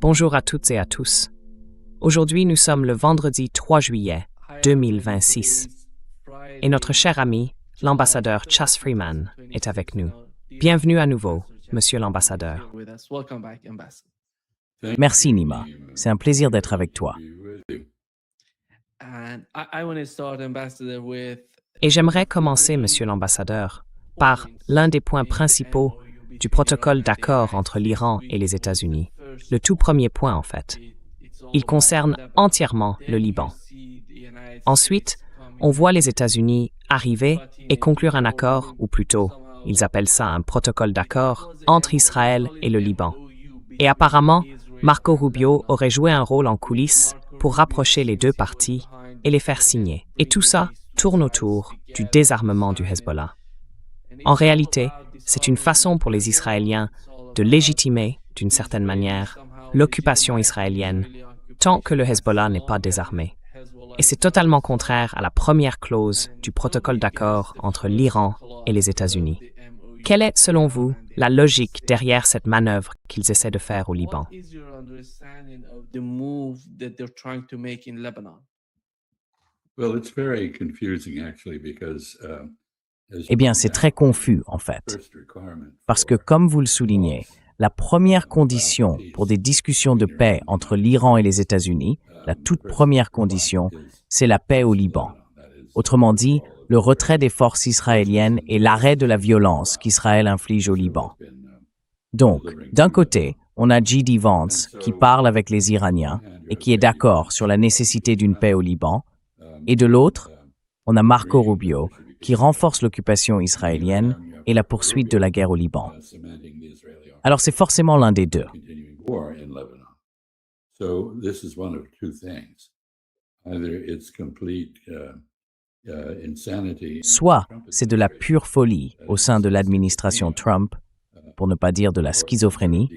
Bonjour à toutes et à tous. Aujourd'hui, nous sommes le vendredi 3 juillet 2026 et notre cher ami, l'ambassadeur Chas Freeman, est avec nous. Bienvenue à nouveau, monsieur l'ambassadeur. Merci Nima, c'est un plaisir d'être avec toi. Et j'aimerais commencer, monsieur l'ambassadeur, par l'un des points principaux du protocole d'accord entre l'Iran et les États-Unis. Le tout premier point, en fait. Il concerne entièrement le Liban. Ensuite, on voit les États-Unis arriver et conclure un accord, ou plutôt, ils appellent ça un protocole d'accord, entre Israël et le Liban. Et apparemment, Marco Rubio aurait joué un rôle en coulisses pour rapprocher les deux parties et les faire signer. Et tout ça tourne autour du désarmement du Hezbollah. En réalité, c'est une façon pour les Israéliens de légitimer, d'une certaine manière, l'occupation israélienne tant que le Hezbollah n'est pas désarmé. Et c'est totalement contraire à la première clause du protocole d'accord entre l'Iran et les États-Unis. Quelle est, selon vous, la logique derrière cette manœuvre qu'ils essaient de faire au Liban? Eh bien, c'est très confus en fait, parce que comme vous le soulignez, la première condition pour des discussions de paix entre l'Iran et les États-Unis, la toute première condition, c'est la paix au Liban. Autrement dit, le retrait des forces israéliennes et l'arrêt de la violence qu'Israël inflige au Liban. Donc, d'un côté, on a J.D. Vance qui parle avec les Iraniens et qui est d'accord sur la nécessité d'une paix au Liban, et de l'autre, on a Marco Rubio qui renforce l'occupation israélienne et la poursuite de la guerre au Liban. Alors c'est forcément l'un des deux. Soit c'est de la pure folie au sein de l'administration Trump, pour ne pas dire de la schizophrénie,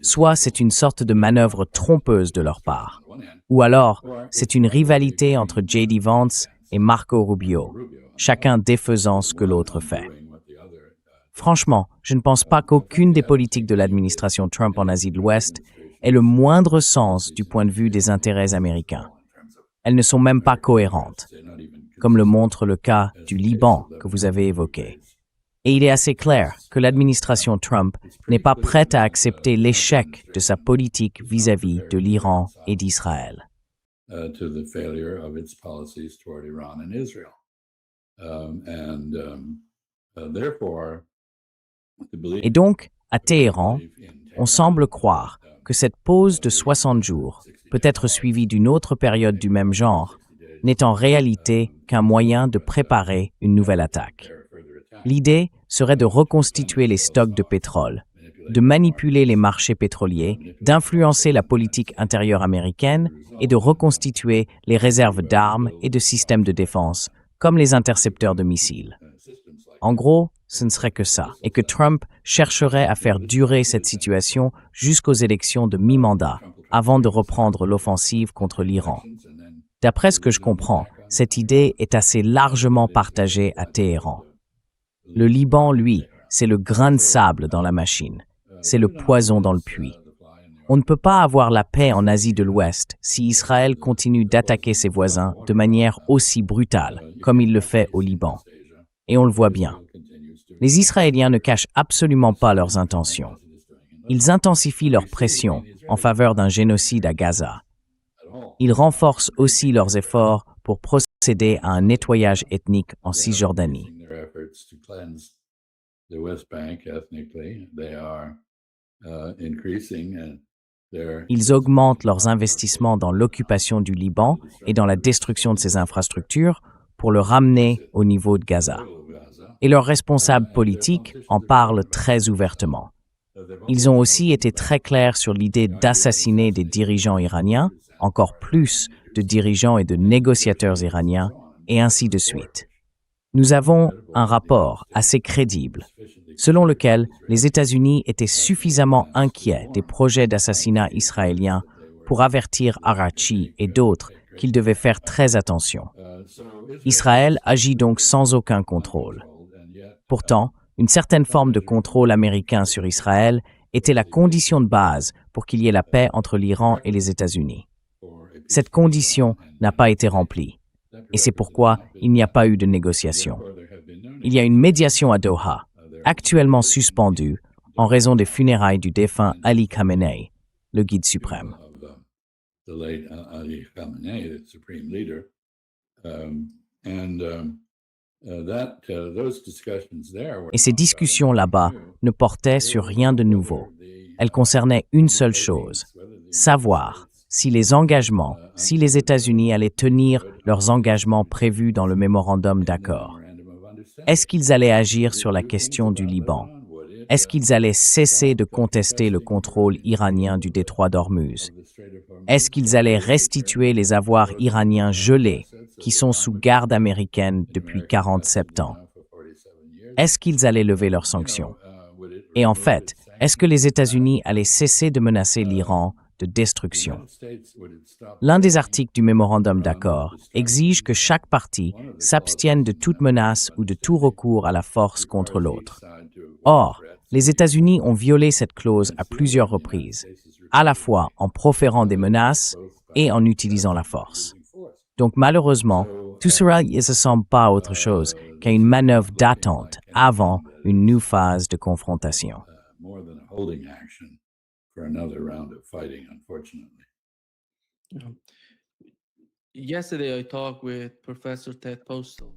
soit c'est une sorte de manœuvre trompeuse de leur part. Ou alors, c'est une rivalité entre J.D. Vance et Marco Rubio, chacun défaisant ce que l'autre fait. Franchement, je ne pense pas qu'aucune des politiques de l'administration Trump en Asie de l'Ouest ait le moindre sens du point de vue des intérêts américains. Elles ne sont même pas cohérentes, comme le montre le cas du Liban que vous avez évoqué. Et il est assez clair que l'administration Trump n'est pas prête à accepter l'échec de sa politique vis-à-vis de l'Iran et d'Israël. Et donc, à Téhéran, on semble croire que cette pause de 60 jours, peut être suivie d'une autre période du même genre, n'est en réalité qu'un moyen de préparer une nouvelle attaque. L'idée serait de reconstituer les stocks de pétrole, de manipuler les marchés pétroliers, d'influencer la politique intérieure américaine et de reconstituer les réserves d'armes et de systèmes de défense, comme les intercepteurs de missiles. En gros, ce ne serait que ça, et que Trump chercherait à faire durer cette situation jusqu'aux élections de mi-mandat, avant de reprendre l'offensive contre l'Iran. D'après ce que je comprends, cette idée est assez largement partagée à Téhéran. Le Liban, lui, c'est le grain de sable dans la machine, c'est le poison dans le puits. On ne peut pas avoir la paix en Asie de l'Ouest si Israël continue d'attaquer ses voisins de manière aussi brutale, comme il le fait au Liban. Et on le voit bien. Les Israéliens ne cachent absolument pas leurs intentions. Ils intensifient leur pression en faveur d'un génocide à Gaza. Ils renforcent aussi leurs efforts pour procéder à un nettoyage ethnique en Cisjordanie. Ils augmentent leurs investissements dans l'occupation du Liban et dans la destruction de ses infrastructures pour le ramener au niveau de Gaza. Et leurs responsables politiques en parlent très ouvertement. Ils ont aussi été très clairs sur l'idée d'assassiner des dirigeants iraniens, encore plus de dirigeants et de négociateurs iraniens, et ainsi de suite. Nous avons un rapport assez crédible, selon lequel les États-Unis étaient suffisamment inquiets des projets d'assassinat israéliens pour avertir Araghchi et d'autres qu'ils devaient faire très attention. Israël agit donc sans aucun contrôle. Pourtant, une certaine forme de contrôle américain sur Israël était la condition de base pour qu'il y ait la paix entre l'Iran et les États-Unis. Cette condition n'a pas été remplie, et c'est pourquoi il n'y a pas eu de négociation. Il y a une médiation à Doha, actuellement suspendue en raison des funérailles du défunt Ali Khamenei, le guide suprême. Et ces discussions là-bas ne portaient sur rien de nouveau. Elles concernaient une seule chose, savoir si les États-Unis allaient tenir leurs engagements prévus dans le mémorandum d'accord. Est-ce qu'ils allaient agir sur la question du Liban? Est-ce qu'ils allaient cesser de contester le contrôle iranien du détroit d'Ormuz? Est-ce qu'ils allaient restituer les avoirs iraniens gelés qui sont sous garde américaine depuis 47 ans? Est-ce qu'ils allaient lever leurs sanctions? Et en fait, est-ce que les États-Unis allaient cesser de menacer l'Iran de destruction? L'un des articles du mémorandum d'accord exige que chaque partie s'abstienne de toute menace ou de tout recours à la force contre l'autre. Or, les États-Unis ont violé cette clause à plusieurs reprises, à la fois en proférant des menaces et en utilisant la force. Donc malheureusement, tout cela ne ressemble pas à autre chose qu'à une manœuvre d'attente avant une nouvelle phase de confrontation.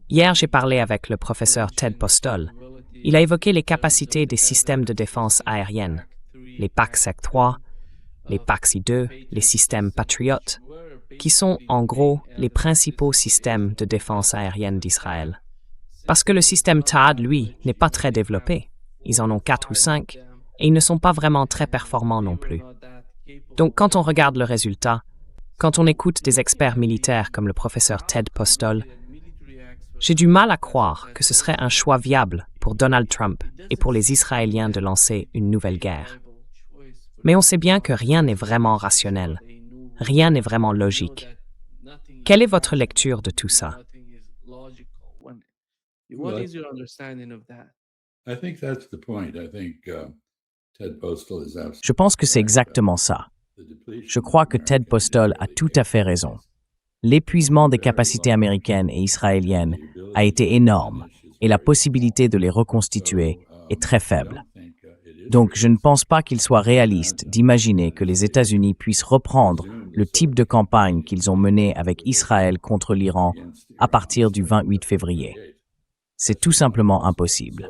Hier, j'ai parlé avec le professeur Ted Postol. Il a évoqué les capacités des systèmes de défense aérienne, les PAC-3, les PAC-2, les systèmes Patriot, qui sont en gros les principaux systèmes de défense aérienne d'Israël. Parce que le système THAAD, lui, n'est pas très développé. Ils en ont 4 ou 5, et ils ne sont pas vraiment très performants non plus. Donc quand on regarde le résultat, quand on écoute des experts militaires comme le professeur Ted Postol, j'ai du mal à croire que ce serait un choix viable pour Donald Trump et pour les Israéliens de lancer une nouvelle guerre. Mais on sait bien que rien n'est vraiment rationnel, rien n'est vraiment logique. Quelle est votre lecture de tout ça? Je pense que c'est exactement ça. Je crois que Ted Postol a tout à fait raison. L'épuisement des capacités américaines et israéliennes a été énorme et la possibilité de les reconstituer est très faible. Donc, je ne pense pas qu'il soit réaliste d'imaginer que les États-Unis puissent reprendre le type de campagne qu'ils ont menée avec Israël contre l'Iran à partir du 28 février. C'est tout simplement impossible.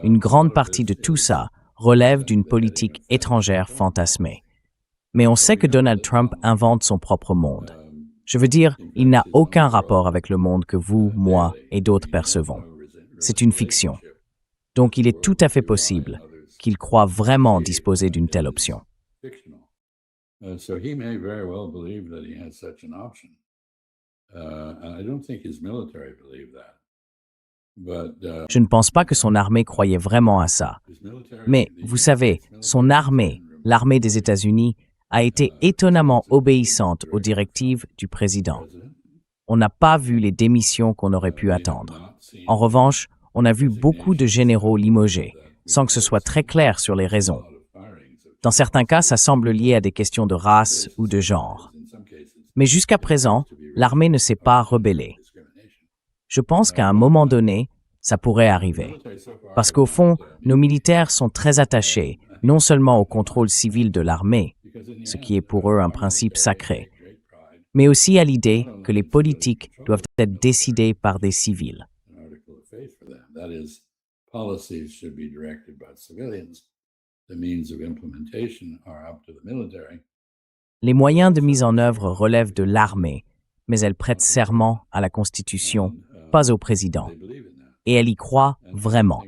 Une grande partie de tout ça relève d'une politique étrangère fantasmée. Mais on sait que Donald Trump invente son propre monde. Je veux dire, il n'a aucun rapport avec le monde que vous, moi et d'autres percevons. C'est une fiction. Donc il est tout à fait possible qu'il croit vraiment disposer d'une telle option. Je ne pense pas que son armée croyait vraiment à ça. Mais, vous savez, son armée, l'armée des États-Unis, a été étonnamment obéissante aux directives du président. On n'a pas vu les démissions qu'on aurait pu attendre. En revanche, on a vu beaucoup de généraux limogés, sans que ce soit très clair sur les raisons. Dans certains cas, ça semble lié à des questions de race ou de genre. Mais jusqu'à présent, l'armée ne s'est pas rebellée. Je pense qu'à un moment donné, ça pourrait arriver. Parce qu'au fond, nos militaires sont très attachés, non seulement au contrôle civil de l'armée, ce qui est pour eux un principe sacré, mais aussi à l'idée que les politiques doivent être décidées par des civils. Les moyens de mise en œuvre relèvent de l'armée, mais elle prête serment à la Constitution, pas au président. Et elle y croit vraiment.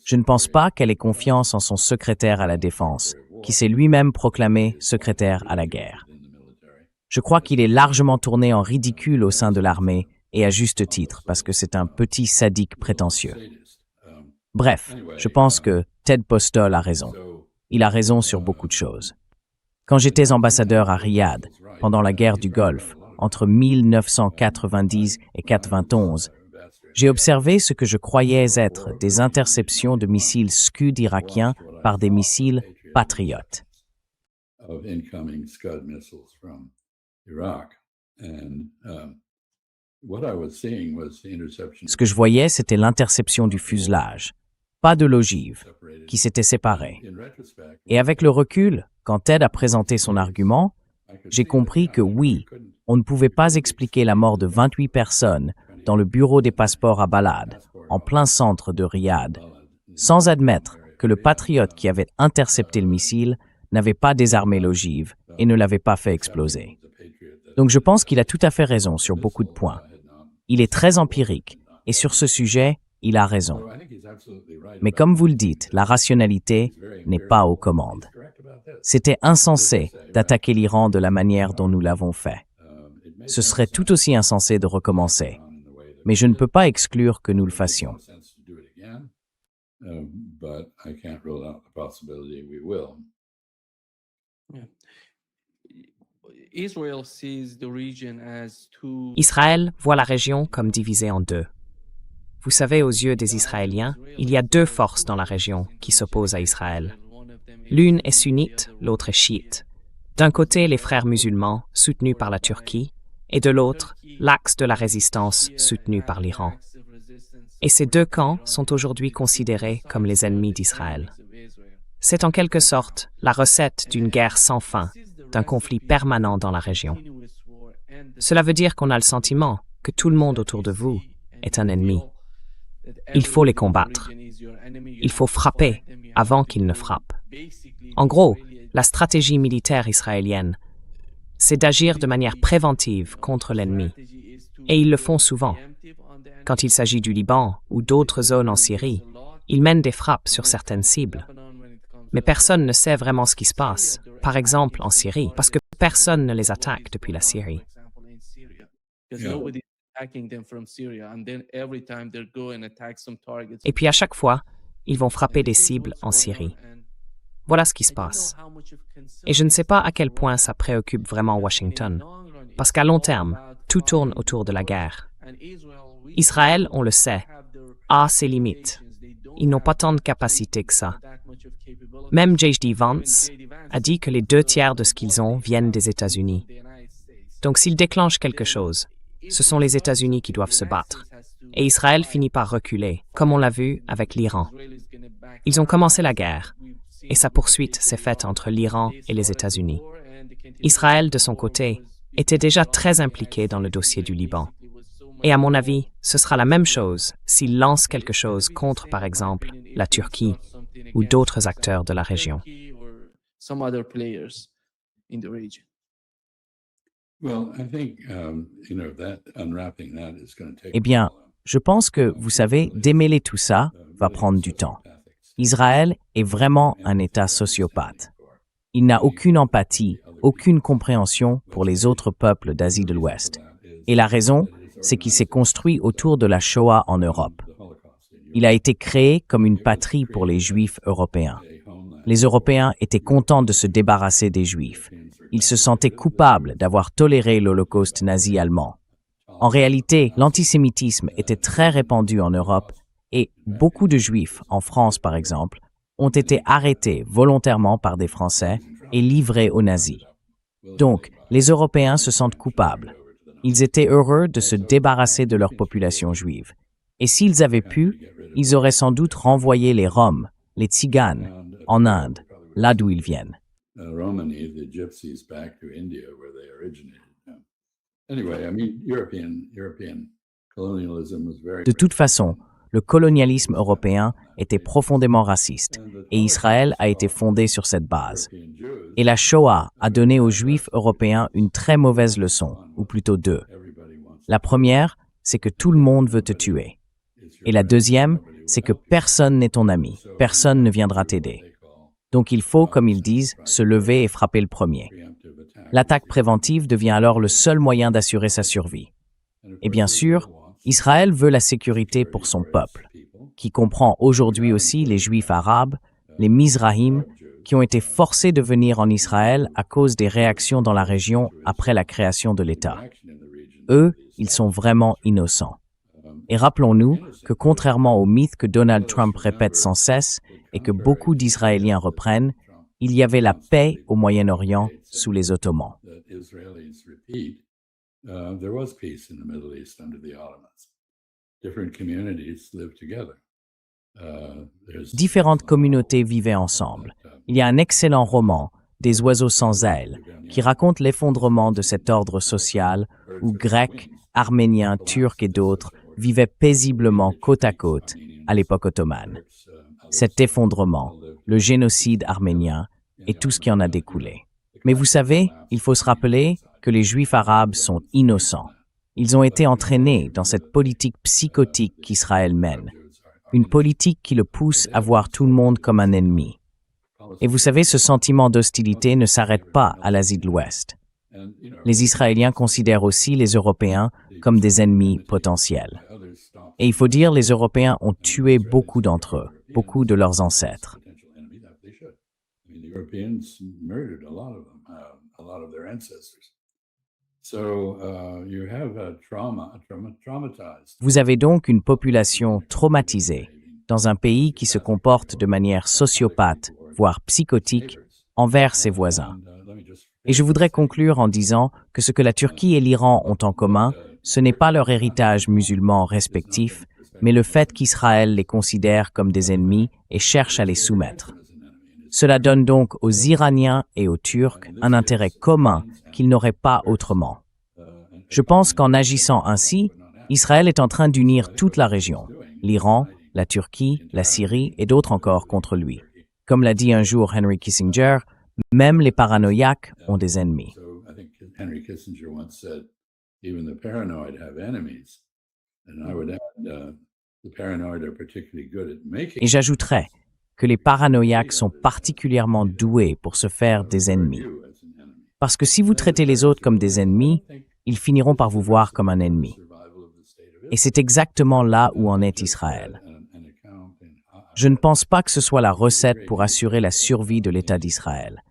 Je ne pense pas qu'elle ait confiance en son secrétaire à la Défense, qui s'est lui-même proclamé secrétaire à la guerre. Je crois qu'il est largement tourné en ridicule au sein de l'armée, et à juste titre, parce que c'est un petit sadique prétentieux. Bref, je pense que Ted Postol a raison. Il a raison sur beaucoup de choses. Quand j'étais ambassadeur à Riyad, pendant la guerre du Golfe, entre 1990 et 1991, J'ai observé ce que je croyais être des interceptions de missiles Scud irakiens par des missiles Patriot. of incoming Scud missiles from Iraq. And what I was seeing was the interception. Ce que je voyais, c'était l'interception du fuselage, pas de l'ogive, qui s'était séparée. In retrospect, Et avec le recul, quand Ted a présenté son argument, j'ai compris que oui, on ne pouvait pas expliquer la mort de 28 personnes dans le bureau des passeports à Balad, en plein centre de Riyad, sans admettre que le patriote qui avait intercepté le missile n'avait pas désarmé l'ogive et ne l'avait pas fait exploser. Donc je pense qu'il a tout à fait raison sur beaucoup de points. Il est très empirique, et sur ce sujet, il a raison. Mais comme vous le dites, la rationalité n'est pas aux commandes. C'était insensé d'attaquer l'Iran de la manière dont nous l'avons fait. Ce serait tout aussi insensé de recommencer. Mais je ne peux pas exclure que nous le fassions. But I can't rule out the possibility we will. Israël voit la région comme divisée en deux. Vous savez, aux yeux des Israéliens, il y a deux forces dans la région qui s'opposent à Israël. L'une est sunnite, l'autre est chiite. D'un côté, les frères musulmans, soutenus par la Turquie, et de l'autre, l'axe de la résistance, soutenu par l'Iran. Et ces deux camps sont aujourd'hui considérés comme les ennemis d'Israël. C'est en quelque sorte la recette d'une guerre sans fin, d'un conflit permanent dans la région. Cela veut dire qu'on a le sentiment que tout le monde autour de vous est un ennemi. Il faut les combattre. Il faut frapper avant qu'ils ne frappent. En gros, la stratégie militaire israélienne, c'est d'agir de manière préventive contre l'ennemi. Et ils le font souvent. Quand il s'agit du Liban ou d'autres zones en Syrie, ils mènent des frappes sur certaines cibles. Mais personne ne sait vraiment ce qui se passe, par exemple en Syrie, parce que personne ne les attaque depuis la Syrie. Et puis à chaque fois, ils vont frapper des cibles en Syrie. Voilà ce qui se passe. Et je ne sais pas à quel point ça préoccupe vraiment Washington, parce qu'à long terme, tout tourne autour de la guerre. Israël, on le sait, a ses limites. Ils n'ont pas tant de capacité que ça. Même J.D. Vance a dit que les 2/3 de ce qu'ils ont viennent des États-Unis. Donc s'ils déclenchent quelque chose, ce sont les États-Unis qui doivent se battre. Et Israël finit par reculer, comme on l'a vu avec l'Iran. Ils ont commencé la guerre, et sa poursuite s'est faite entre l'Iran et les États-Unis. Israël, de son côté, était déjà très impliqué dans le dossier du Liban. Et à mon avis, ce sera la même chose s'il lance quelque chose contre, par exemple, la Turquie ou d'autres acteurs de la région. Eh bien, je pense que, vous savez, démêler tout ça va prendre du temps. Israël est vraiment un État sociopathe. Il n'a aucune empathie, aucune compréhension pour les autres peuples d'Asie de l'Ouest. Et la raison, c'est qu'il s'est construit autour de la Shoah en Europe. Il a été créé comme une patrie pour les Juifs européens. Les Européens étaient contents de se débarrasser des Juifs. Ils se sentaient coupables d'avoir toléré l'Holocauste nazi allemand. En réalité, l'antisémitisme était très répandu en Europe et beaucoup de Juifs, en France par exemple, ont été arrêtés volontairement par des Français et livrés aux nazis. Donc, les Européens se sentent coupables. Ils étaient heureux de se débarrasser de leur population juive. Et s'ils avaient pu, ils auraient sans doute renvoyé les Roms, les Tziganes, en Inde, là d'où ils viennent. De toute façon, le colonialisme européen était profondément raciste, et Israël a été fondé sur cette base. Et la Shoah a donné aux Juifs européens une très mauvaise leçon, ou plutôt deux. La première, c'est que tout le monde veut te tuer. Et la deuxième, c'est que personne n'est ton ami, personne ne viendra t'aider. Donc il faut, comme ils disent, se lever et frapper le premier. L'attaque préventive devient alors le seul moyen d'assurer sa survie. Et bien sûr, Israël veut la sécurité pour son peuple, qui comprend aujourd'hui aussi les Juifs arabes, les Mizrahim, qui ont été forcés de venir en Israël à cause des réactions dans la région après la création de l'État. Eux, ils sont vraiment innocents. Et rappelons-nous que contrairement au mythe que Donald Trump répète sans cesse et que beaucoup d'Israéliens reprennent, il y avait la paix au Moyen-Orient sous les Ottomans. There was peace in the Middle East under the Ottomans. Different communities lived together. Différentes communautés vivaient ensemble. Il y a un excellent roman, Des oiseaux sans ailes, qui raconte l'effondrement de cet ordre social où Grecs, Arméniens, Turcs et d'autres vivaient paisiblement côte à côte à l'époque ottomane. Cet effondrement, le génocide arménien et tout ce qui en a découlé. Mais vous savez, il faut se rappeler que les Juifs arabes sont innocents. Ils ont été entraînés dans cette politique psychotique qu'Israël mène, une politique qui le pousse à voir tout le monde comme un ennemi. Et vous savez, ce sentiment d'hostilité ne s'arrête pas à l'Asie de l'Ouest. Les Israéliens considèrent aussi les Européens comme des ennemis potentiels. Et il faut dire, les Européens ont tué beaucoup d'entre eux, beaucoup de leurs ancêtres. Vous avez donc une population traumatisée dans un pays qui se comporte de manière sociopathe, voire psychotique, envers ses voisins. Et je voudrais conclure en disant que ce que la Turquie et l'Iran ont en commun, ce n'est pas leur héritage musulman respectif, mais le fait qu'Israël les considère comme des ennemis et cherche à les soumettre. Cela donne donc aux Iraniens et aux Turcs un intérêt commun qu'ils n'auraient pas autrement. Je pense qu'en agissant ainsi, Israël est en train d'unir toute la région, l'Iran, la Turquie, la Syrie et d'autres encore contre lui. Comme l'a dit un jour Henry Kissinger, même les paranoïaques ont des ennemis. Et j'ajouterais que les paranoïaques sont particulièrement doués pour se faire des ennemis. Parce que si vous traitez les autres comme des ennemis, ils finiront par vous voir comme un ennemi. Et c'est exactement là où en est Israël. Je ne pense pas que ce soit la recette pour assurer la survie de l'État d'Israël.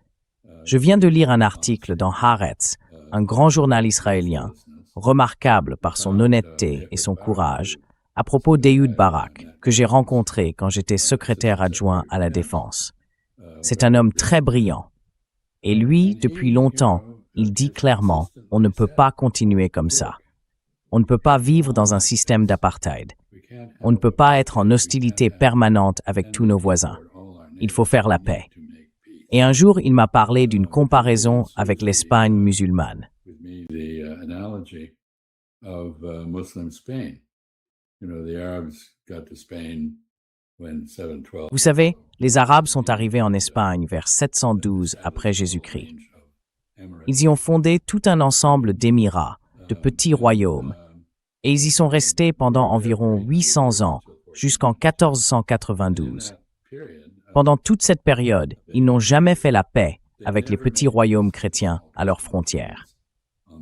Je viens de lire un article dans Haaretz, un grand journal israélien, remarquable par son honnêteté et son courage, à propos d'Ehud Barak, que j'ai rencontré quand j'étais secrétaire adjoint à la Défense. C'est un homme très brillant. Et lui, depuis longtemps, il dit clairement, on ne peut pas continuer comme ça. On ne peut pas vivre dans un système d'apartheid. On ne peut pas être en hostilité permanente avec tous nos voisins. Il faut faire la paix. Et un jour, il m'a parlé d'une comparaison avec l'Espagne musulmane. Vous savez, les Arabes sont arrivés en Espagne vers 712 après Jésus-Christ. Ils y ont fondé tout un ensemble d'émirats, de petits royaumes, et ils y sont restés pendant environ 800 ans, jusqu'en 1492. Pendant toute cette période, ils n'ont jamais fait la paix avec les petits royaumes chrétiens à leurs frontières.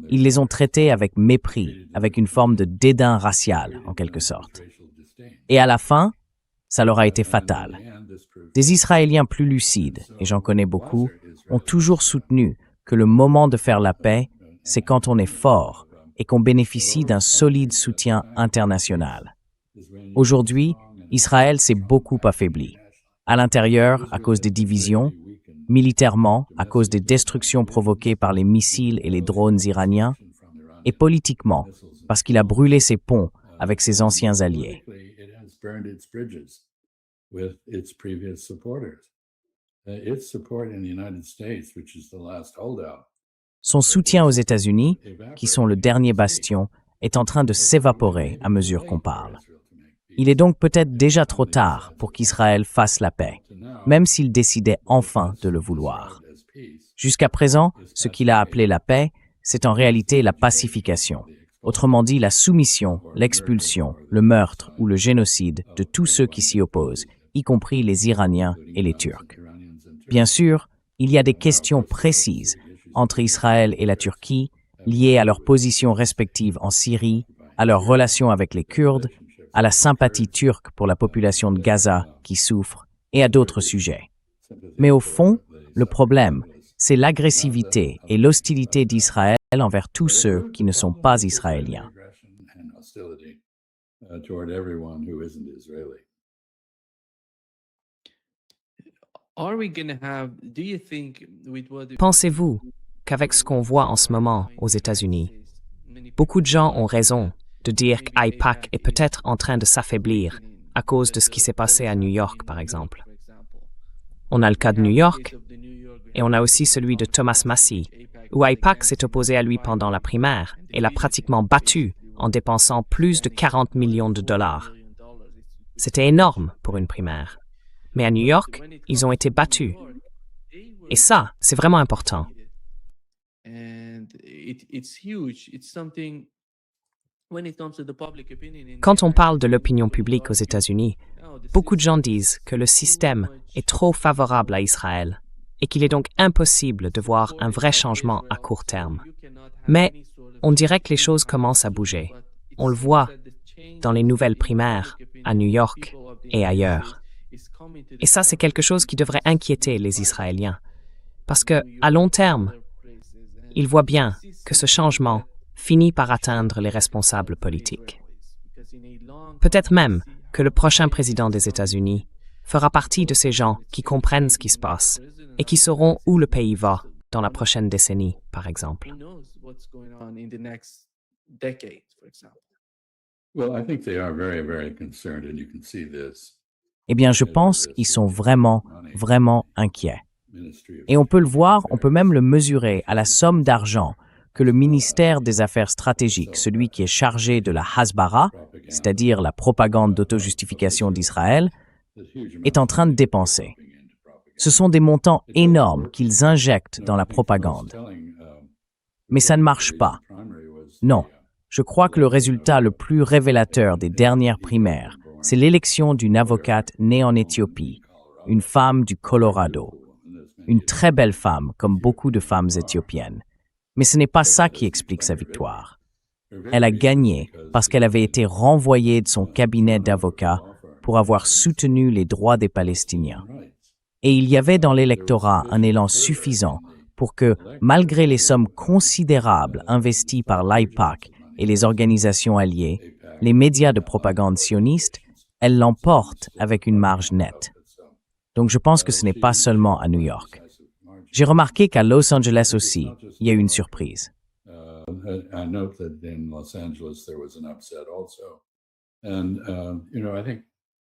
Ils les ont traités avec mépris, avec une forme de dédain racial, en quelque sorte. Et à la fin, ça leur a été fatal. Des Israéliens plus lucides, et j'en connais beaucoup, ont toujours soutenu que le moment de faire la paix, c'est quand on est fort et qu'on bénéficie d'un solide soutien international. Aujourd'hui, Israël s'est beaucoup affaibli. À l'intérieur, à cause des divisions, militairement, à cause des destructions provoquées par les missiles et les drones iraniens, et politiquement, parce qu'il a brûlé ses ponts avec ses anciens alliés. Son soutien aux États-Unis, qui sont le dernier bastion, est en train de s'évaporer à mesure qu'on parle. Il est donc peut-être déjà trop tard pour qu'Israël fasse la paix, même s'il décidait enfin de le vouloir. Jusqu'à présent, ce qu'il a appelé la paix, c'est en réalité la pacification, autrement dit la soumission, l'expulsion, le meurtre ou le génocide de tous ceux qui s'y opposent, y compris les Iraniens et les Turcs. Bien sûr, il y a des questions précises entre Israël et la Turquie, liées à leurs positions respectives en Syrie, à leurs relations avec les Kurdes, à la sympathie turque pour la population de Gaza qui souffre, et à d'autres sujets. Mais au fond, le problème, c'est l'agressivité et l'hostilité d'Israël envers tous ceux qui ne sont pas israéliens. toward everyone who isn't Israeli. Are we gonna have, do you think, with what Pensez-vous qu'avec ce qu'on voit en ce moment aux États-Unis, beaucoup de gens ont raison de dire qu'AIPAC est peut-être en train de s'affaiblir à cause de ce qui s'est passé à New York, par exemple. On a le cas de New York, et on a aussi celui de Thomas Massie, où AIPAC s'est opposé à lui pendant la primaire et l'a pratiquement battu en dépensant plus de 40 millions de dollars. C'était énorme pour une primaire. Mais à New York, ils ont été battus. Et ça, c'est vraiment important. Quand on parle de l'opinion publique aux États-Unis, beaucoup de gens disent que le système est trop favorable à Israël et qu'il est donc impossible de voir un vrai changement à court terme. Mais on dirait que les choses commencent à bouger. On le voit dans les nouvelles primaires à New York et ailleurs. Et ça, c'est quelque chose qui devrait inquiéter les Israéliens. Parce que, à long terme, ils voient bien que ce changement finit par atteindre les responsables politiques. Peut-être même que le prochain président des États-Unis fera partie de ces gens qui comprennent ce qui se passe et qui sauront où le pays va dans la prochaine décennie, par exemple. Well, I think they are very, very concerned, and you can see this. Eh bien, je pense qu'ils sont vraiment, vraiment inquiets. Et on peut le voir, on peut même le mesurer à la somme d'argent que le ministère des Affaires stratégiques, celui qui est chargé de la Hasbara, c'est-à-dire la propagande d'autojustification d'Israël, est en train de dépenser. Ce sont des montants énormes qu'ils injectent dans la propagande. Mais ça ne marche pas. Non. Je crois que le résultat le plus révélateur des dernières primaires, c'est l'élection d'une avocate née en Éthiopie, une femme du Colorado. Une très belle femme, comme beaucoup de femmes éthiopiennes. Mais ce n'est pas ça qui explique sa victoire. Elle a gagné parce qu'elle avait été renvoyée de son cabinet d'avocat pour avoir soutenu les droits des Palestiniens. Et il y avait dans l'électorat un élan suffisant pour que, malgré les sommes considérables investies par l'AIPAC et les organisations alliées, les médias de propagande sionistes, elle l'emporte avec une marge nette. Donc je pense que ce n'est pas seulement à New York. J'ai remarqué qu'à Los Angeles aussi, il y a eu une surprise. I note that in Los Angeles there was an upset also, and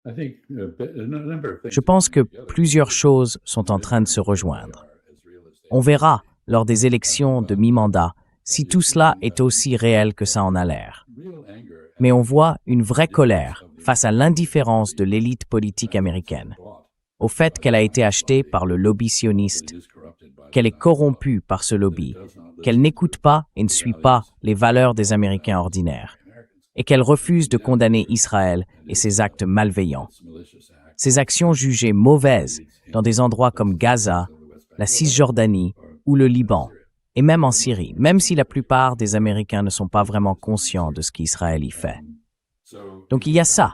I think a number of things. Je pense que plusieurs choses sont en train de se rejoindre. On verra, lors des élections de mi-mandat, si tout cela est aussi réel que ça en a l'air. Mais on voit une vraie colère face à l'indifférence de l'élite politique américaine, au fait qu'elle a été achetée par le lobby sioniste, qu'elle est corrompue par ce lobby, qu'elle n'écoute pas et ne suit pas les valeurs des Américains ordinaires, et qu'elle refuse de condamner Israël et ses actes malveillants. Ces actions jugées mauvaises dans des endroits comme Gaza, la Cisjordanie ou le Liban, et même en Syrie, même si la plupart des Américains ne sont pas vraiment conscients de ce qu'Israël y fait. Donc il y a ça,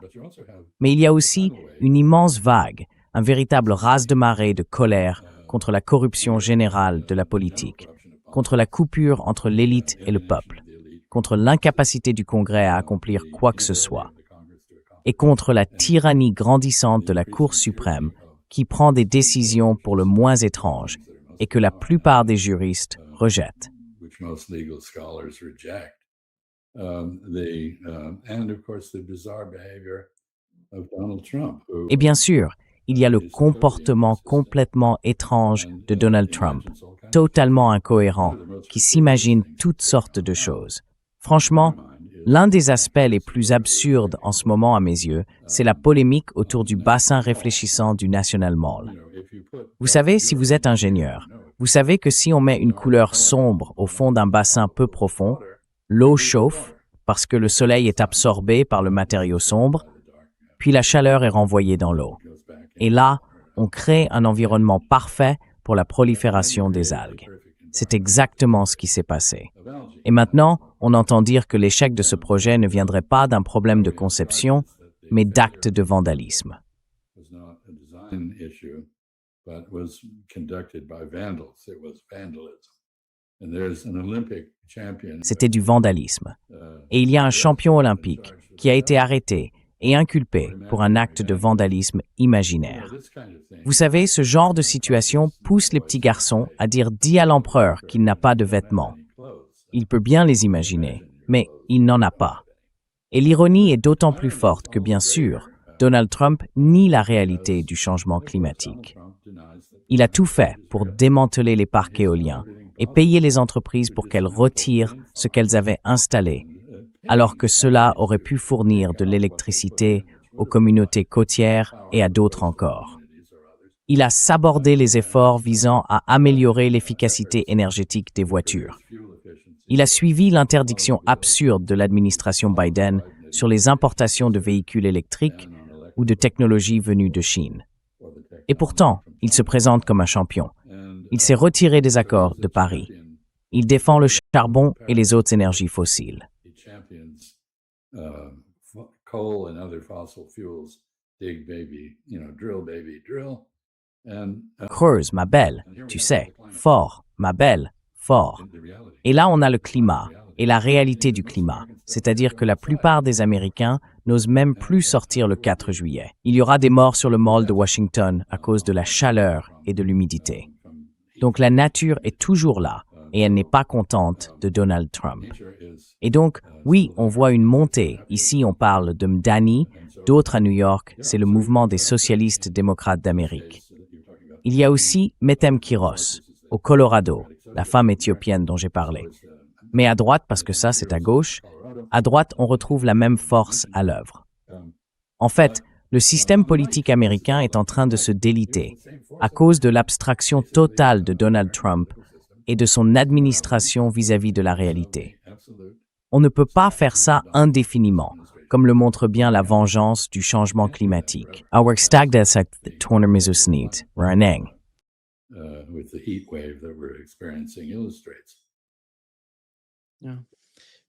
mais il y a aussi une immense vague, un véritable raz-de-marée de colère contre la corruption générale de la politique, contre la coupure entre l'élite et le peuple, contre l'incapacité du Congrès à accomplir quoi que ce soit, et contre la tyrannie grandissante de la Cour suprême qui prend des décisions pour le moins étranges et que la plupart des juristes rejettent. Et bien sûr, il y a le comportement complètement étrange de Donald Trump, totalement incohérent, qui s'imagine toutes sortes de choses. Franchement, l'un des aspects les plus absurdes en ce moment à mes yeux, c'est la polémique autour du bassin réfléchissant du National Mall. Vous savez, si vous êtes ingénieur, vous savez que si on met une couleur sombre au fond d'un bassin peu profond, l'eau chauffe parce que le soleil est absorbé par le matériau sombre, puis la chaleur est renvoyée dans l'eau. Et là, on crée un environnement parfait pour la prolifération des algues. C'est exactement ce qui s'est passé. Et maintenant, on entend dire que l'échec de ce projet ne viendrait pas d'un problème de conception, mais d'actes de vandalisme. And there's an Olympic champion. C'était du vandalisme. Et il y a un champion olympique qui a été arrêté et inculpé pour un acte de vandalisme imaginaire. Vous savez, ce genre de situation pousse les petits garçons à dire « dis à l'empereur qu'il n'a pas de vêtements ». Il peut bien les imaginer, mais il n'en a pas. Et l'ironie est d'autant plus forte que, bien sûr, Donald Trump nie la réalité du changement climatique. Il a tout fait pour démanteler les parcs éoliens et payer les entreprises pour qu'elles retirent ce qu'elles avaient installé, alors que cela aurait pu fournir de l'électricité aux communautés côtières et à d'autres encore. Il a sabordé les efforts visant à améliorer l'efficacité énergétique des voitures. Il a suivi l'interdiction absurde de l'administration Biden sur les importations de véhicules électriques ou de technologies venues de Chine. Et pourtant, il se présente comme un champion. Il s'est retiré des accords de Paris. Il défend le charbon et les autres énergies fossiles. Creuse, ma belle, tu sais, fort, ma belle, fort. Et là, on a le climat et la réalité du climat, c'est-à-dire que la plupart des Américains n'osent même plus sortir le 4 juillet. Il y aura des morts sur le mall de Washington à cause de la chaleur et de l'humidité. Donc la nature est toujours là et elle n'est pas contente de Donald Trump. Et donc, oui, on voit une montée. Ici, on parle de Mdani, d'autres à New York, c'est le mouvement des socialistes démocrates d'Amérique. Il y a aussi Metem Kiros, au Colorado, la femme éthiopienne dont j'ai parlé. Mais à droite, parce que ça, c'est à gauche, à droite, on retrouve la même force à l'œuvre. En fait, le système politique américain est en train de se déliter à cause de l'abstraction totale de Donald Trump et de son administration vis-à-vis de la réalité. On ne peut pas faire ça indéfiniment, comme le montre bien la vengeance du changement climatique. With the heat wave that we're experiencing illustrates. Yeah.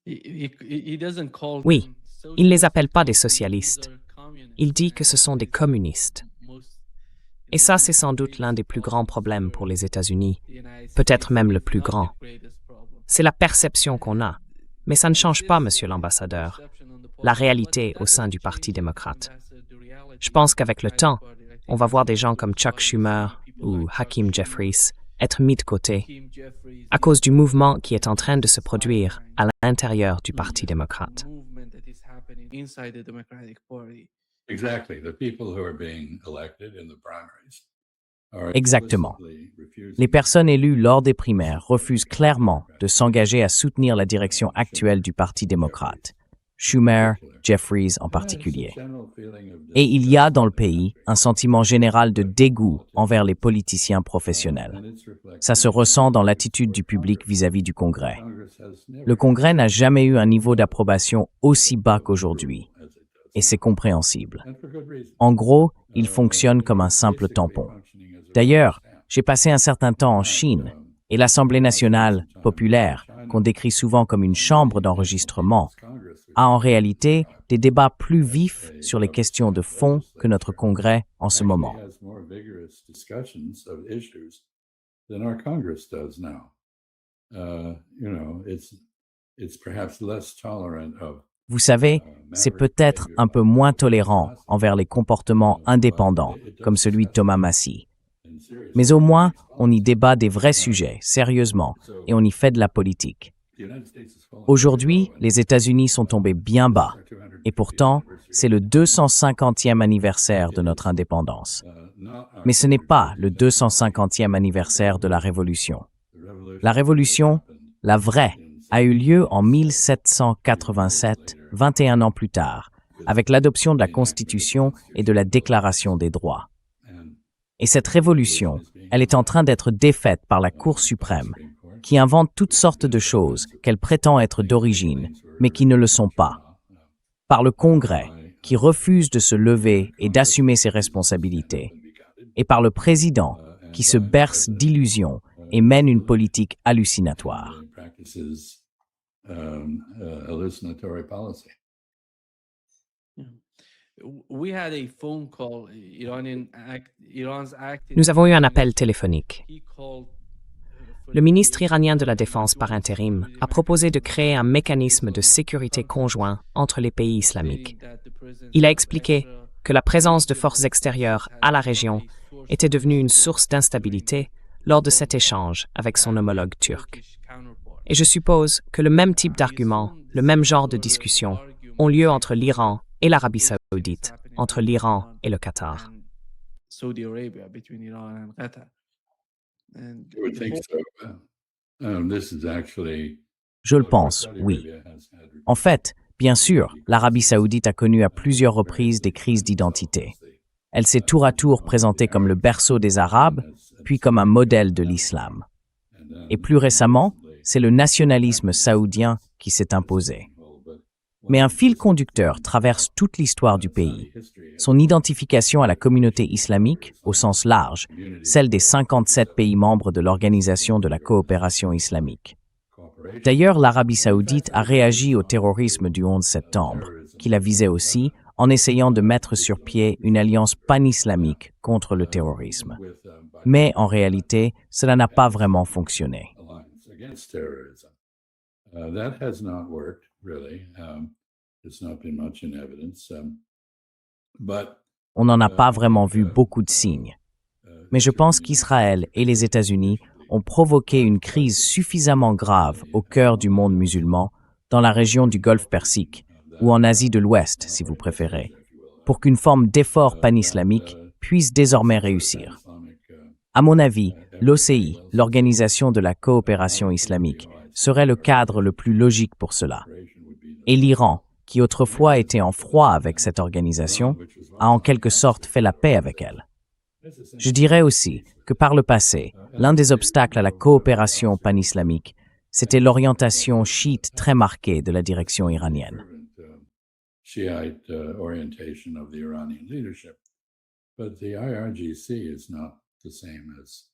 He doesn't call Oui, them il ne les socialists, appelle pas des they're socialistes. communists. Il dit que ce sont des communistes. Et ça, c'est sans doute l'un des plus grands problèmes pour les États-Unis, peut-être même le plus grand. C'est la perception qu'on a, mais ça ne change pas, monsieur l'ambassadeur, la réalité au sein du Parti démocrate. Je pense qu'avec le temps, on va voir des gens comme Chuck Schumer ou Hakeem Jeffries être mis de côté à cause du mouvement qui est en train de se produire à l'intérieur du Parti démocrate. Exactly. The people who are being elected in the primaries are Exactement. explicitly refusing Les personnes élues lors des primaires refusent clairement de s'engager à soutenir la direction actuelle du Parti démocrate, Schumer, Jeffries en particulier. Et il y a dans le pays un sentiment général de dégoût envers les politiciens professionnels. Ça se ressent dans l'attitude du public vis-à-vis du Congrès. Le Congrès n'a jamais eu un niveau d'approbation aussi bas qu'aujourd'hui, et c'est compréhensible. En gros, il fonctionne comme un simple tampon. D'ailleurs, j'ai passé un certain temps en Chine, et l'Assemblée nationale, populaire, qu'on décrit souvent comme une chambre d'enregistrement, a en réalité des débats plus vifs sur les questions de fond que notre Congrès en ce moment. Vous savez, c'est peut-être un peu moins tolérant envers les comportements indépendants, comme celui de Thomas Massie. Mais au moins, on y débat des vrais sujets, sérieusement, et on y fait de la politique. Aujourd'hui, les États-Unis sont tombés bien bas, et pourtant, c'est le 250e anniversaire de notre indépendance. Mais ce n'est pas le 250e anniversaire de la Révolution. La Révolution, la vraie, a eu lieu en 1787, 21 ans plus tard, avec l'adoption de la Constitution et de la Déclaration des droits. Et cette révolution, elle est en train d'être défaite par la Cour suprême, qui invente toutes sortes de choses qu'elle prétend être d'origine, mais qui ne le sont pas. Par le Congrès, qui refuse de se lever et d'assumer ses responsabilités. Et par le président, qui se berce d'illusions et mène une politique hallucinatoire. Nous avons eu un appel téléphonique. le ministre iranien de la Défense par intérim a proposé de créer un mécanisme de sécurité conjoint entre les pays islamiques. Il a expliqué que la présence de forces extérieures à la région était devenue une source d'instabilité lors de cet échange avec son homologue turc. Et je suppose que le même type d'arguments, le même genre de discussions, ont lieu entre l'Iran et l'Arabie saoudite, entre l'Iran et le Qatar. Saudi Arabia, between Iran and Qatar. And You would think so. This is actually Je le pense, oui. En fait, bien sûr, l'Arabie saoudite a connu à plusieurs reprises des crises d'identité. Elle s'est tour à tour présentée comme le berceau des Arabes, puis comme un modèle de l'islam. Et plus récemment, c'est le nationalisme saoudien qui s'est imposé. Mais un fil conducteur traverse toute l'histoire du pays. Son identification à la communauté islamique, au sens large, celle des 57 pays membres de l'Organisation de la coopération islamique. D'ailleurs, l'Arabie saoudite a réagi au terrorisme du 11 septembre, qui la visait aussi, en essayant de mettre sur pied une alliance pan-islamique contre le terrorisme. Mais en réalité, cela n'a pas vraiment fonctionné. Against terrorism. That has not worked, really. It's not been much in evidence. But On n'en a pas vraiment vu beaucoup de signes. Mais je pense qu'Israël et les États-Unis ont provoqué une crise suffisamment grave au cœur du monde musulman, dans la région du Golfe Persique, ou en Asie de l'Ouest, si vous préférez, pour qu'une forme d'effort pan-islamique puisse désormais réussir. À mon avis, l'OCI, l'Organisation de la coopération islamique, serait le cadre le plus logique pour cela. Et l'Iran, qui autrefois était en froid avec cette organisation, a en quelque sorte fait la paix avec elle. Je dirais aussi que par le passé, l'un des obstacles à la coopération pan-islamique, c'était l'orientation chiite très marquée de la direction iranienne. Shiite orientation of the Iranian leadership. But the IRGC is not the same as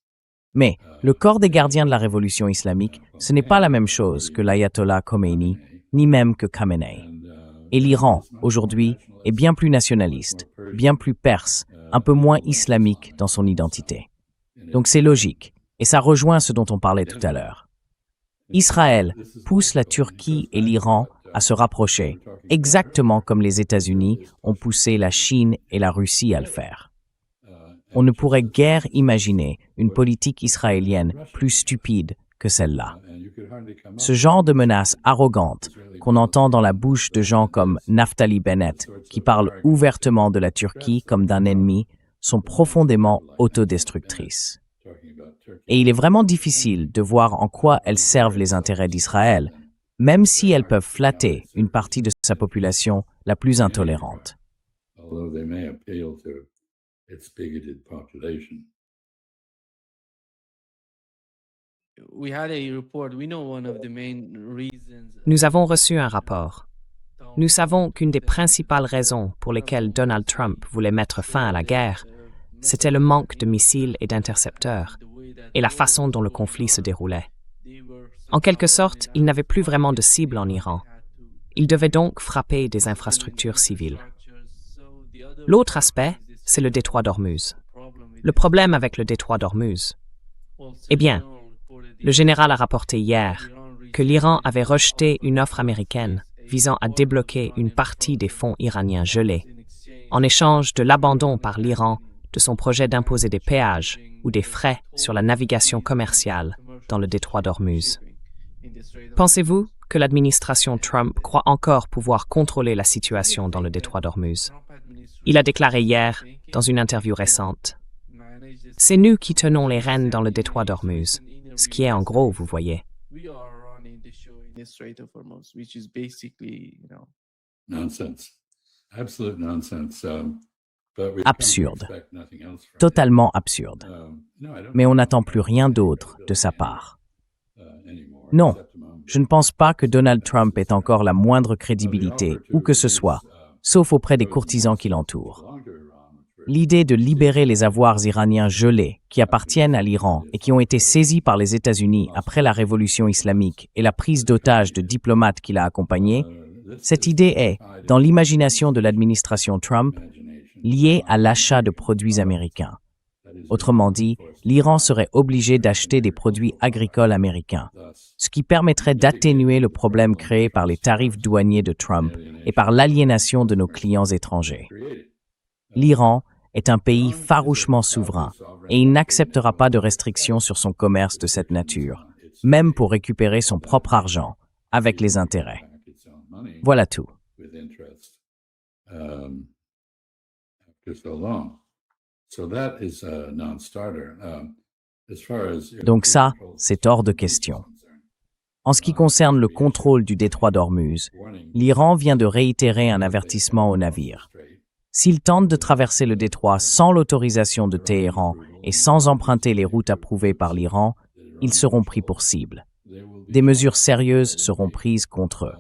Mais le corps des gardiens de la révolution islamique, ce n'est pas la même chose que l'ayatollah Khomeini, ni même que Khamenei. Et l'Iran, aujourd'hui, est bien plus nationaliste, bien plus perse, un peu moins islamique dans son identité. Donc c'est logique, et ça rejoint ce dont on parlait tout à l'heure. Israël pousse la Turquie et l'Iran à se rapprocher, exactement comme les États-Unis ont poussé la Chine et la Russie à le faire. On ne pourrait guère imaginer une politique israélienne plus stupide que celle-là. Ce genre de menace arrogante qu'on entend dans la bouche de gens comme Naftali Bennett, qui parlent ouvertement de la Turquie comme d'un ennemi, sont profondément autodestructrices. Et il est vraiment difficile de voir en quoi elles servent les intérêts d'Israël, même si elles peuvent flatter une partie de sa population la plus intolérante. although they may appeal to its bigoted population. We had a report. We know one of the main reasons. Nous avons reçu un rapport. Nous savons qu'une des principales raisons pour lesquelles Donald Trump voulait mettre fin à la guerre, c'était le manque de missiles et d'intercepteurs, et la façon dont le conflit se déroulait. En quelque sorte, il n'avait plus vraiment de cible en Iran. Il devait donc frapper des infrastructures civiles. L'autre aspect, c'est le détroit d'Ormuz. Le problème avec le détroit d'Ormuz, eh bien, le général a rapporté hier que l'Iran avait rejeté une offre américaine visant à débloquer une partie des fonds iraniens gelés, en échange de l'abandon par l'Iran de son projet d'imposer des péages ou des frais sur la navigation commerciale dans le détroit d'Ormuz. Pensez-vous que l'administration Trump croit encore pouvoir contrôler la situation dans le détroit d'Ormuz? Il a déclaré hier, dans une interview récente, « C'est nous qui tenons les rênes dans le détroit d'Ormuz », ce qui est en gros, vous voyez. Nonsense. Absolute nonsense. But we Absurde. can't expect nothing else from Totalement absurde. no, I don't Mais on n'attend plus rien d'autre de sa part. anymore. Non, except among je ne pense pas que Donald Trump ait encore la moindre crédibilité, où que ce soit, sauf auprès des courtisans qui l'entourent. belong to Iran, which were L'idée de libérer les avoirs iraniens gelés qui appartiennent à l'Iran et qui ont été saisis par les États-Unis après la révolution islamique et la prise d'otages de diplomates qui l'a accompagné, cette idée est, dans l'imagination de l'administration Trump, liée à l'achat de produits américains. Autrement dit, l'Iran serait obligé d'acheter des produits agricoles américains, ce qui permettrait d'atténuer le problème créé par les tarifs douaniers de Trump et par l'aliénation de nos clients étrangers. L'Iran est un pays farouchement souverain et il n'acceptera pas de restrictions sur son commerce de cette nature, même pour récupérer son propre argent avec les intérêts. Voilà tout. Donc ça, c'est hors de question. En ce qui concerne le contrôle du détroit d'Ormuz, l'Iran vient de réitérer un avertissement aux navires. S'ils tentent de traverser le détroit sans l'autorisation de Téhéran et sans emprunter les routes approuvées par l'Iran, ils seront pris pour cible. Des mesures sérieuses seront prises contre eux.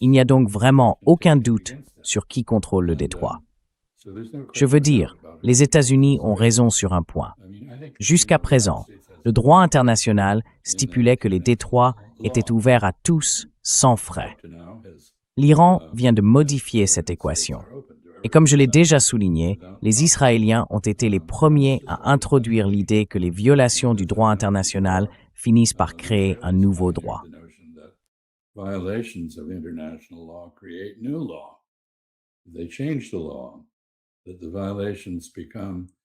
Il n'y a donc vraiment aucun doute sur qui contrôle le détroit. Je veux dire, les États-Unis ont raison sur un point. Jusqu'à présent, le droit international stipulait que les détroits étaient ouverts à tous sans frais. L'Iran vient de modifier cette équation. Et comme je l'ai déjà souligné, les Israéliens ont été les premiers à introduire l'idée que les violations du droit international finissent par créer un nouveau droit.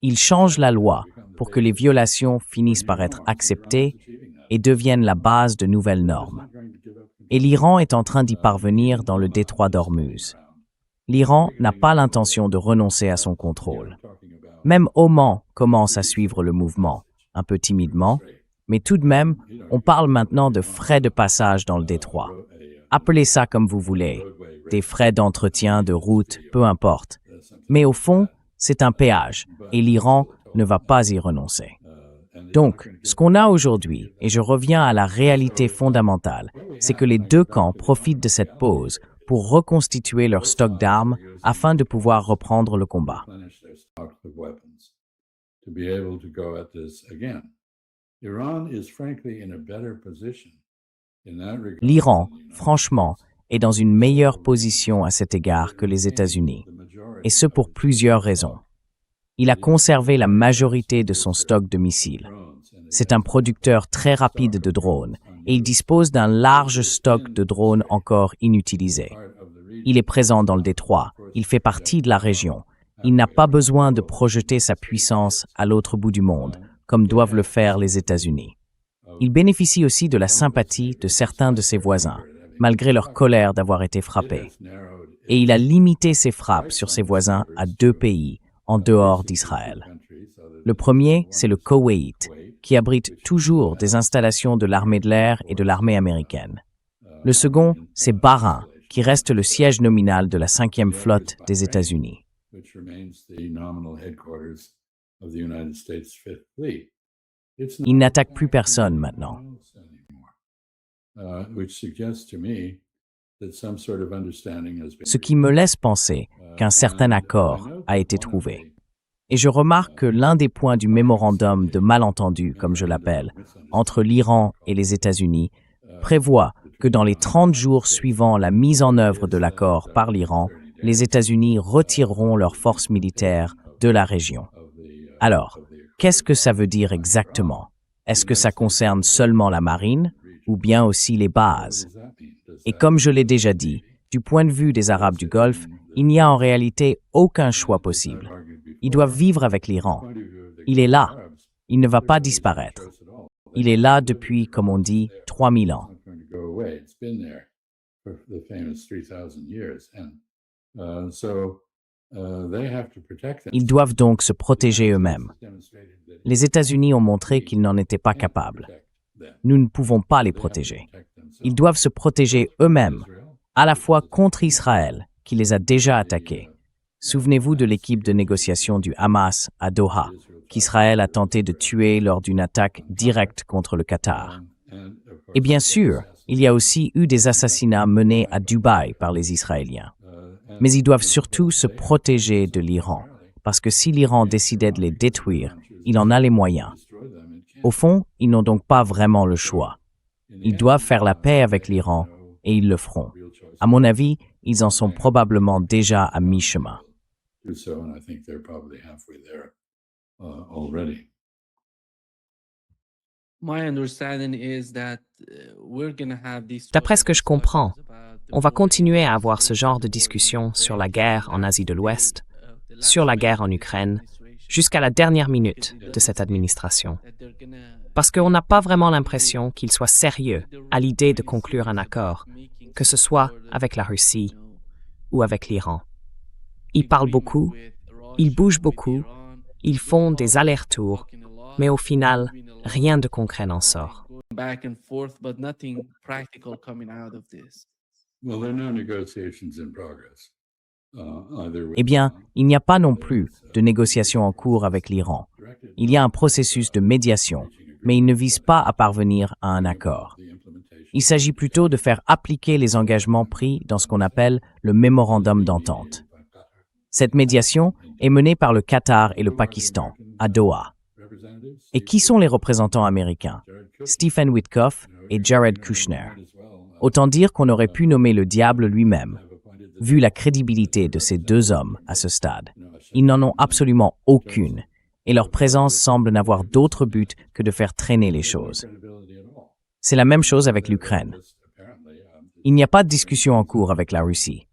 Ils changent la loi pour que les violations finissent par être acceptées et deviennent la base de nouvelles normes. Et l'Iran est en train d'y parvenir dans le détroit d'Ormuz. L'Iran n'a pas l'intention de renoncer à son contrôle. Même Oman commence à suivre le mouvement, un peu timidement, mais tout de même, on parle maintenant de frais de passage dans le détroit. Appelez ça comme vous voulez, des frais d'entretien, de route, peu importe. Mais au fond, c'est un péage, et l'Iran ne va pas y renoncer. Donc, ce qu'on a aujourd'hui, et je reviens à la réalité fondamentale, c'est que les deux camps profitent de cette pause pour reconstituer leur stock d'armes afin de pouvoir reprendre le combat. L'Iran, franchement, est dans une meilleure position à cet égard que les États-Unis, et ce pour plusieurs raisons. Il a conservé la majorité de son stock de missiles. C'est un producteur très rapide de drones, et il dispose d'un large stock de drones encore inutilisés. Il est présent dans le détroit, il fait partie de la région. Il n'a pas besoin de projeter sa puissance à l'autre bout du monde, comme doivent le faire les États-Unis. Il bénéficie aussi de la sympathie de certains de ses voisins, malgré leur colère d'avoir été frappés. Et il a limité ses frappes sur ses voisins à 2 pays, en dehors d'Israël. Le premier, c'est le Koweït, qui abrite toujours des installations de l'armée de l'air et de l'armée américaine. Le second, c'est Bahreïn, qui reste le siège nominal de la 5e flotte des États-Unis. Il n'attaque plus personne maintenant. Ce qui me laisse penser qu'un certain accord a été trouvé. Et je remarque que l'un des points du mémorandum de malentendu, comme je l'appelle, entre l'Iran et les États-Unis, prévoit que dans les 30 jours suivant la mise en œuvre de l'accord par l'Iran, les États-Unis retireront leurs forces militaires de la région. Alors, qu'est-ce que ça veut dire exactement? Est-ce que ça concerne seulement la marine ou bien aussi les bases? Et comme je l'ai déjà dit, du point de vue des Arabes du Golfe, il n'y a en réalité aucun choix possible. Ils doivent vivre avec l'Iran. Il est là. Il ne va pas disparaître. Il est là depuis, comme on dit, 3000 ans. Ils doivent donc se protéger eux-mêmes. Les États-Unis ont montré qu'ils n'en étaient pas capables. Nous ne pouvons pas les protéger. Ils doivent se protéger eux-mêmes, à la fois contre Israël, qui les a déjà attaqués. Souvenez-vous de l'équipe de négociation du Hamas à Doha, qu'Israël a tenté de tuer lors d'une attaque directe contre le Qatar. Et bien sûr, il y a aussi eu des assassinats menés à Dubaï par les Israéliens. Mais ils doivent surtout se protéger de l'Iran, parce que si l'Iran décidait de les détruire, il en a les moyens. Au fond, ils n'ont donc pas vraiment le choix. Ils doivent faire la paix avec l'Iran, et ils le feront. À mon avis, ils en sont probablement déjà à mi-chemin. already. My understanding is that we're gonna have these D'après sort ce of que je comprends, discussions about the on va war continuer à in avoir ce genre de Ukraine discussion or sur la the guerre en last Asie de day l'Ouest, of the last sur la guerre en phase of this Ukraine, administration, jusqu'à la dernière because minute it de doesn't cette seem administration. that they're gonna Parce qu'on n'a pas vraiment l'impression qu'ils soient sérieux they're à l'idée de really conclure un serious about accord, making que ce some soit sort of, avec la Russie you know, ou avec l'Iran. Ils parlent agreement beaucoup, with ils Russia, bougent with beaucoup, Iran. ils We're font des talking, allers-retours, talking a lot, mais au final, moving a lot, rien de concret n'en like sort. going back and forth, but nothing practical coming out of this. Well, there are no negotiations in progress. Either with Eh bien, Iran il n'y a pas non or plus with, de négociations en cours avec l'Iran. directed Il y a un not processus de at, médiation, reaching mais il ne agreement, vise but pas à parvenir à un about accord. the implementation Il s'agit plutôt de faire appliquer les engagements pris dans ce qu'on appelle le mémorandum d'entente. by Qatar. Cette médiation est menée par le Qatar et le Pakistan, à Doha. Representatives, Et qui sont les représentants américains? Jared Kushner, Stephen Witkoff you know, et Jared and Kushner. might as well, Autant dire qu'on aurait pu nommer le diable lui-même, have appointed the vu la crédibilité de ces deux hommes à ce stade. you know, a Ils n'en ont absolument aucune, et leur présence semble n'avoir d'autre but que de faire traîner les choses. credibility at all. C'est la même chose avec l'Ukraine. Just apparently, Il n'y a pas de discussion en cours avec la Russie.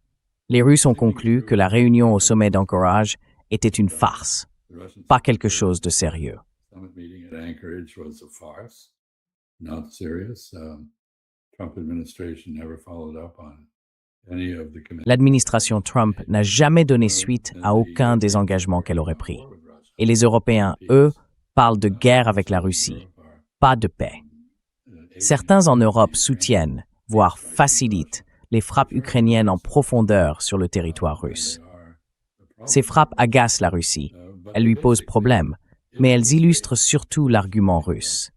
Les Russes ont conclu que la réunion au sommet d'Anchorage était une farce, the Russians pas quelque chose de sérieux. summit meeting at Anchorage was a farce, not serious. Trump administration never followed up on any of the commitments. L'administration Trump n'a jamais donné suite à aucun des engagements qu'elle aurait pris. Et les Européens, eux, parlent de guerre avec la Russie, pas de paix. Certains en Europe soutiennent, voire facilitent, les frappes ukrainiennes en profondeur sur le territoire russe. Ces frappes agacent la Russie. Elles lui posent problème, mais elles illustrent surtout l'argument russe.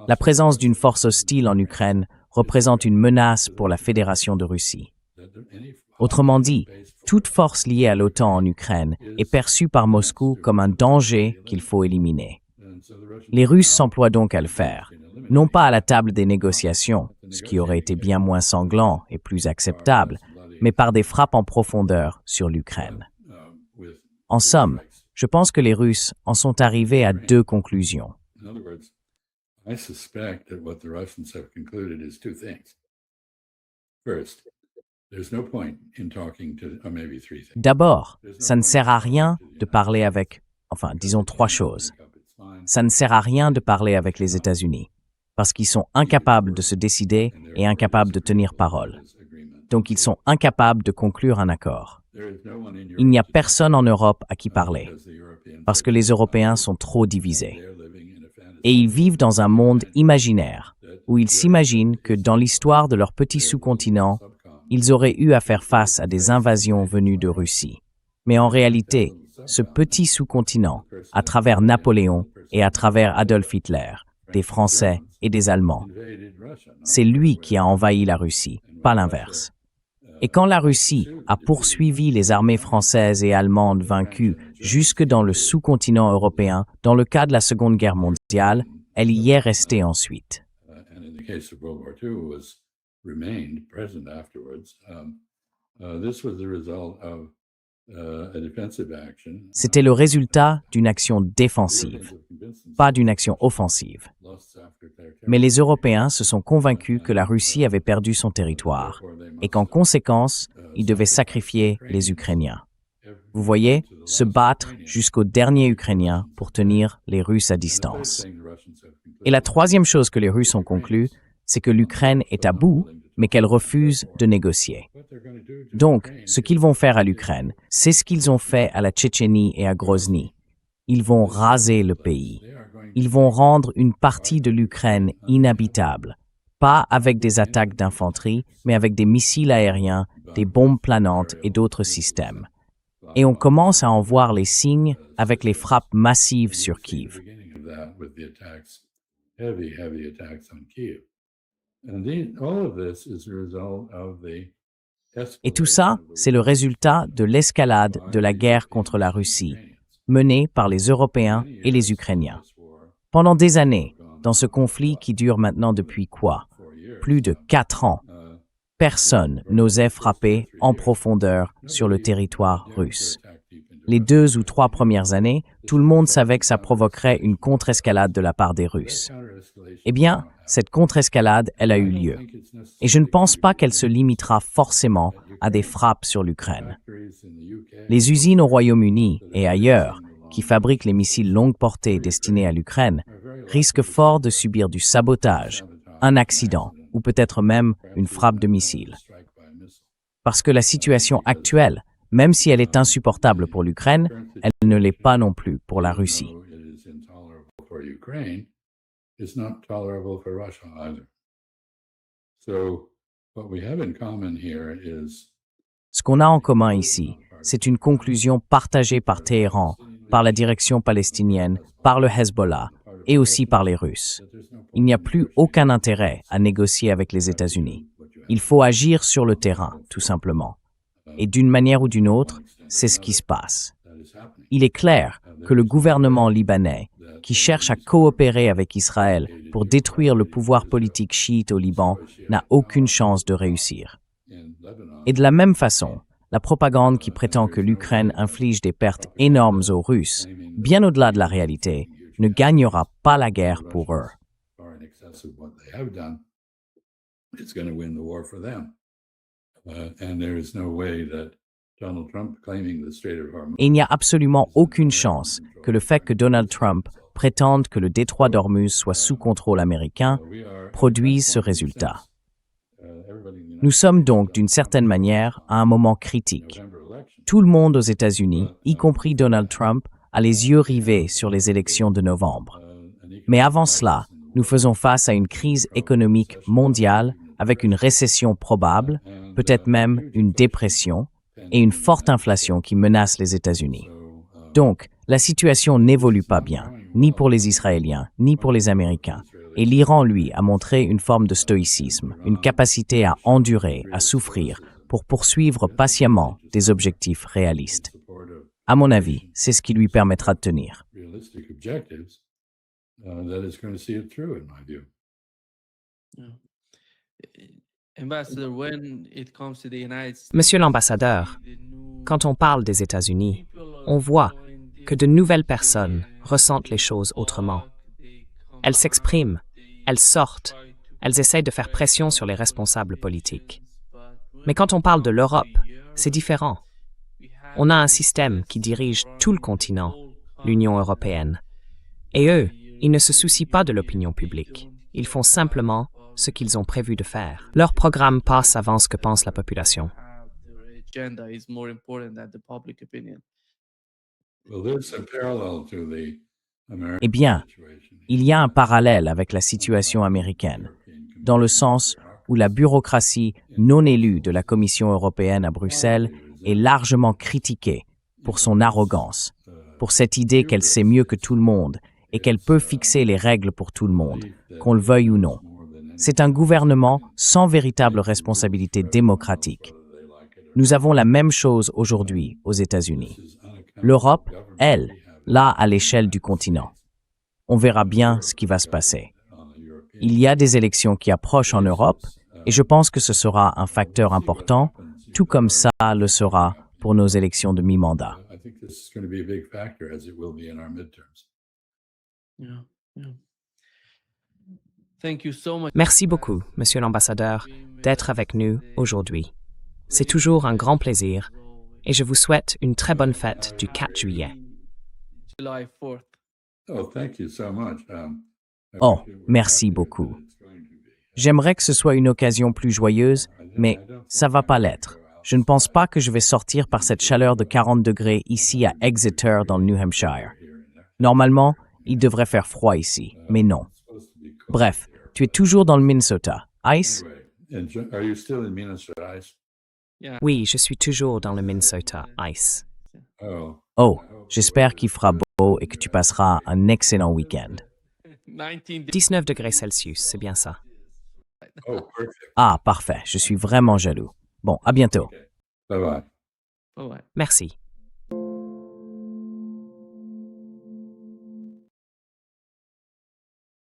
La présence d'une force hostile en Ukraine représente une menace pour la Fédération de Russie. Autrement dit, toute force liée à l'OTAN en Ukraine est perçue par Moscou comme un danger qu'il faut éliminer. Les Russes s'emploient donc à le faire, non pas à la table des négociations, ce qui aurait été bien moins sanglant et plus acceptable, mais par des frappes en profondeur sur l'Ukraine. En somme, je pense que les Russes en sont arrivés à deux conclusions. In other words, I suspect that what the Russians have concluded is two things. First, there's no point in talking to, or maybe three things. D'abord, ça ne sert à rien de parler avec, disons trois choses. Ça ne sert à rien de parler avec les États-Unis, parce qu'ils sont incapables de se décider et incapables de tenir parole. Donc ils sont incapables de conclure un accord. Il n'y a personne en Europe à qui parler, parce que les Européens sont trop divisés. Et ils vivent dans un monde imaginaire, où ils s'imaginent que dans l'histoire de leur petit sous-continent, ils auraient eu à faire face à des invasions venues de Russie. Mais en réalité, ce petit sous-continent, à travers Napoléon et à travers Adolf Hitler, des Français et des Allemands, c'est lui qui a envahi la Russie, pas l'inverse. Et quand la Russie a poursuivi les armées françaises et allemandes vaincues jusque dans le sous-continent européen, dans le cas de la Seconde Guerre mondiale, elle y est restée ensuite. And in the case of World War II, remained present afterwards. This was the result of a defensive action. C'était le résultat d'une action défensive, pas d'une action offensive. Mais les Européens se sont convaincus que la Russie avait perdu son territoire et qu'en conséquence, ils devaient sacrifier les Ukrainiens. Vous voyez, se battre jusqu'au dernier Ukrainien pour tenir les Russes à distance. Et la troisième chose que les Russes ont conclue, c'est que l'Ukraine est à bout, mais qu'elle refuse de négocier. Donc, ce qu'ils vont faire à l'Ukraine, c'est ce qu'ils ont fait à la Tchétchénie et à Grozny. Ils vont raser le pays. Ils vont rendre une partie de l'Ukraine inhabitable, pas avec des attaques d'infanterie, mais avec des missiles aériens, des bombes planantes et d'autres systèmes. Et on commence à en voir les signes avec les frappes massives sur Kiev. Et tout ça, c'est le résultat de l'escalade de la guerre contre la Russie, menée par les Européens et les Ukrainiens. Pendant des années, dans ce conflit qui dure maintenant depuis quoi? Plus de 4 ans. Personne n'osait frapper en profondeur sur le territoire russe. les 2 ou 3 premières années, tout le monde savait que ça provoquerait une contre-escalade de la part des Russes. Eh bien, cette contre-escalade, elle a eu lieu. Et je ne pense pas qu'elle se limitera forcément à des frappes sur l'Ukraine. Les usines au Royaume-Uni et ailleurs, qui fabriquent les missiles longue portée destinés à l'Ukraine, risquent fort de subir du sabotage, un accident ou peut-être même une frappe de missile. Parce que la situation actuelle, même si elle est insupportable pour l'Ukraine, elle ne l'est pas non plus pour la Russie. It's not tolerable for Russia either. So, what we have in common here is Ce qu'on a en commun ici, c'est une conclusion partagée par Téhéran, par la direction palestinienne, par le Hezbollah et aussi par les Russes. Il n'y a plus aucun intérêt à négocier avec les États-Unis. Il faut agir sur le terrain, tout simplement. Et d'une manière ou d'une autre, c'est ce qui se passe. Il est clair que le gouvernement libanais, qui cherche à coopérer avec Israël pour détruire le pouvoir politique chiite au Liban, n'a aucune chance de réussir. Et de la même façon, la propagande qui prétend que l'Ukraine inflige des pertes énormes aux Russes, bien au-delà de la réalité, ne gagnera pas la guerre pour eux. Et il n'y a absolument aucune chance que le fait que Donald Trump prétende que le détroit d'Ormuz soit sous contrôle américain produise ce résultat. Nous sommes donc, d'une certaine manière, à un moment critique. Tout le monde aux États-Unis, y compris Donald Trump, a les yeux rivés sur les élections de novembre. Mais avant cela, nous faisons face à une crise économique mondiale avec une récession probable, peut-être même une dépression, et une forte inflation qui menace les États-Unis. Donc, la situation n'évolue pas bien, ni pour les Israéliens, ni pour les Américains. Et l'Iran, lui, a montré une forme de stoïcisme, une capacité à endurer, à souffrir, pour poursuivre patiemment des objectifs réalistes. À mon avis, c'est ce qui lui permettra de tenir. Monsieur l'ambassadeur, quand on parle des États-Unis, on voit que de nouvelles personnes ressentent les choses autrement. Elles s'expriment, elles sortent, elles essayent de faire pression sur les responsables politiques. Mais quand on parle de l'Europe, c'est différent. On a un système qui dirige tout le continent, l'Union européenne. Et eux, ils ne se soucient pas de l'opinion publique. Ils font simplement ce qu'ils ont prévu de faire. Leur programme passe avant ce que pense la population. Eh bien, il y a un parallèle avec la situation américaine, dans le sens où la bureaucratie non élue de la Commission européenne à Bruxelles est largement critiquée pour son arrogance, pour cette idée qu'elle sait mieux que tout le monde et qu'elle peut fixer les règles pour tout le monde, qu'on le veuille ou non. C'est un gouvernement sans véritable responsabilité démocratique. Nous avons la même chose aujourd'hui aux États-Unis. L'Europe, elle, là à l'échelle du continent. On verra bien ce qui va se passer. Il y a des élections qui approchent en Europe et je pense que ce sera un facteur important, tout comme ça le sera pour nos élections de mi-mandat. Merci beaucoup, Monsieur l'ambassadeur, d'être avec nous aujourd'hui. C'est toujours un grand plaisir et je vous souhaite une très bonne fête du 4 juillet. Oh, merci beaucoup. J'aimerais que ce soit une occasion plus joyeuse, mais ça va pas l'être. Je ne pense pas que je vais sortir par cette chaleur de 40 degrés ici à Exeter dans le New Hampshire. Normalement, il devrait faire froid ici, mais non. Bref, tu es toujours dans le Minnesota. Ice? Oui, je suis toujours dans le Minnesota, Ice. Oh, j'espère qu'il fera beau et que tu passeras un excellent week-end. 19 degrés Celsius, c'est bien ça. Ah, parfait, je suis vraiment jaloux. Bon, à bientôt. Bye bye. Merci.